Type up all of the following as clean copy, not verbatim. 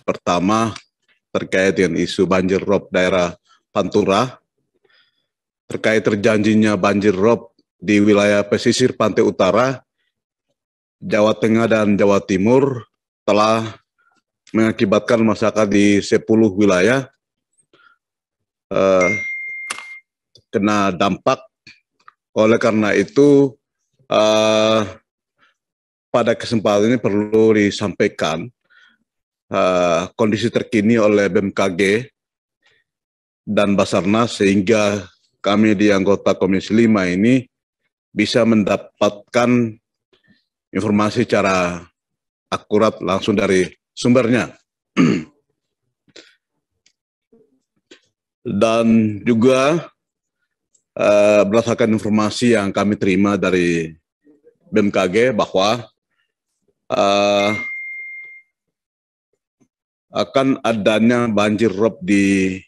pertama terkait dengan isu banjir rob daerah Pantura, terkait terjanjinya banjir rob di wilayah pesisir pantai utara, Jawa Tengah dan Jawa Timur telah mengakibatkan masyarakat di 10 wilayah kena dampak. Oleh karena itu, pada kesempatan ini perlu disampaikan kondisi terkini oleh BMKG dan Basarnas sehingga kami di anggota Komisi 5 ini bisa mendapatkan informasi secara akurat langsung dari sumbernya. Dan juga berdasarkan informasi yang kami terima dari BMKG bahwa akan adanya banjir rob di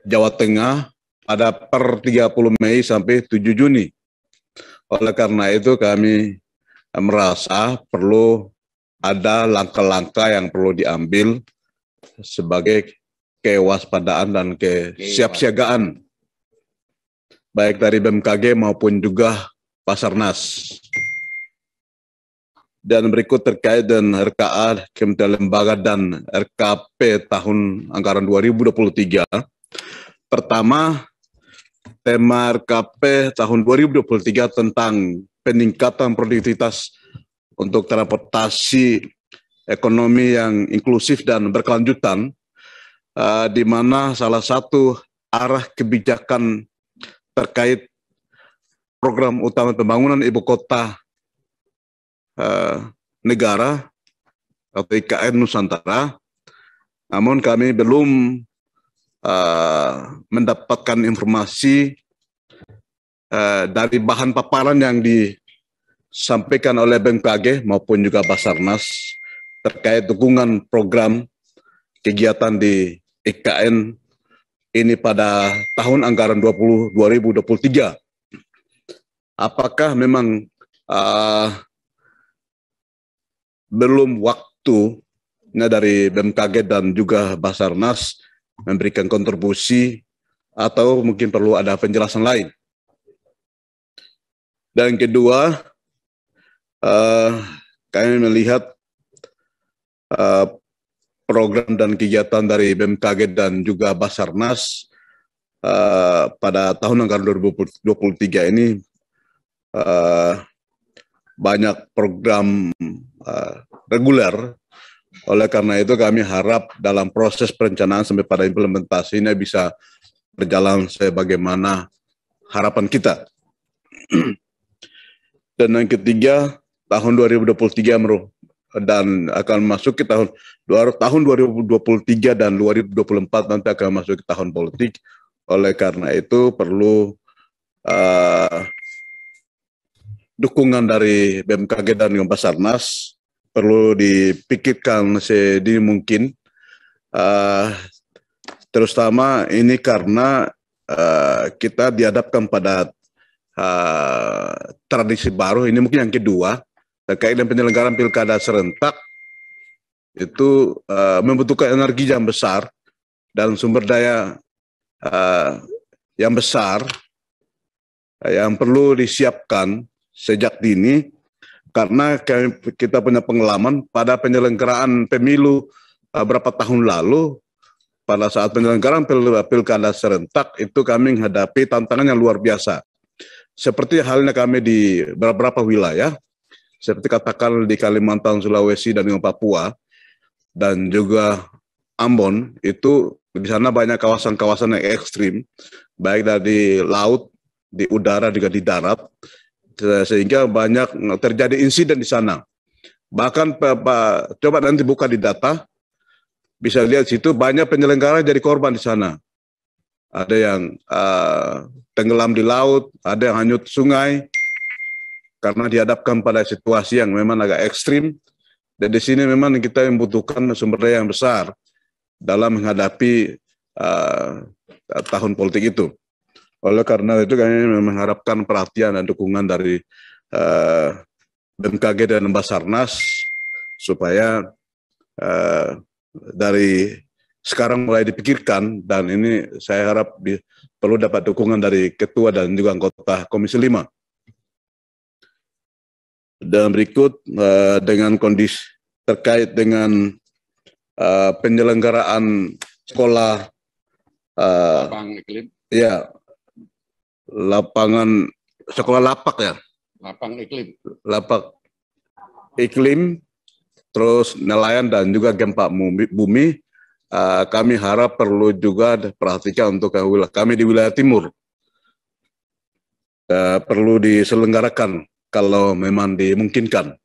Jawa Tengah pada per 30 Mei sampai 7 Juni. Oleh karena itu kami merasa perlu ada langkah-langkah yang perlu diambil sebagai kewaspadaan dan kesiapsiagaan baik dari BMKG maupun juga Basarnas. Dan berikut terkait dengan RKA, Kementerian Lembaga dan RKP tahun anggaran 2023. Pertama, tema RKP tahun 2023 tentang peningkatan produktivitas untuk transportasi ekonomi yang inklusif dan berkelanjutan, di mana salah satu arah kebijakan terkait program utama pembangunan ibu kota negara atau IKN Nusantara, namun kami belum mendapatkan informasi dari bahan paparan yang disampaikan oleh BMKG maupun juga Basarnas terkait dukungan program kegiatan di IKN ini pada tahun anggaran 2023. Apakah memang belum waktunya dari BMKG dan juga Basarnas memberikan kontribusi atau mungkin perlu ada penjelasan lain? Dan kedua, kami melihat program dan kegiatan dari BMKG dan juga Basarnas pada tahun anggaran 2023 ini banyak program reguler. Oleh karena itu kami harap dalam proses perencanaan sampai pada implementasinya bisa berjalan sebagaimana harapan kita. Dan yang ketiga, tahun 2023 dan akan masuk ke tahun 2023 dan 2024 nanti akan masuk ke tahun politik. Oleh karena itu perlu dukungan dari BMKG dan Basarnas perlu dipikirkan sedini mungkin, terutama ini karena kita dihadapkan pada tradisi baru. Ini mungkin yang kedua terkait dengan penyelenggaraan pilkada serentak itu membutuhkan energi yang besar dan sumber daya yang besar yang perlu disiapkan sejak dini, karena kita punya pengalaman pada penyelenggaraan pemilu beberapa tahun lalu. Pada saat penyelenggaraan pilkada serentak itu kami menghadapi tantangan yang luar biasa. Seperti halnya kami di beberapa wilayah, seperti katakan di Kalimantan, Sulawesi, dan Papua, dan juga Ambon, itu di sana banyak kawasan-kawasan yang ekstrim, baik dari laut, di udara, juga di darat, sehingga banyak terjadi insiden di sana. Bahkan coba nanti buka di data, bisa lihat situ banyak penyelenggara jadi korban di sana. Ada yang tenggelam di laut, ada yang hanyut sungai, karena dihadapkan pada situasi yang memang agak ekstrim. Dan di sini memang kita membutuhkan sumber daya yang besar dalam menghadapi tahun politik itu. Oleh karena itu kami mengharapkan perhatian dan dukungan dari BMKG dan Basarnas supaya dari sekarang mulai dipikirkan, dan ini saya harap perlu dapat dukungan dari Ketua dan juga anggota Komisi 5. Dan berikut dengan kondisi terkait dengan penyelenggaraan sekolah Lapang iklim. Ya, lapangan sekolah lapak ya. Lapang iklim. Lapak iklim, terus nelayan dan juga gempa bumi. Kami harap perlu juga perhatikan untuk kami di wilayah timur. Perlu diselenggarakan kalau memang dimungkinkan.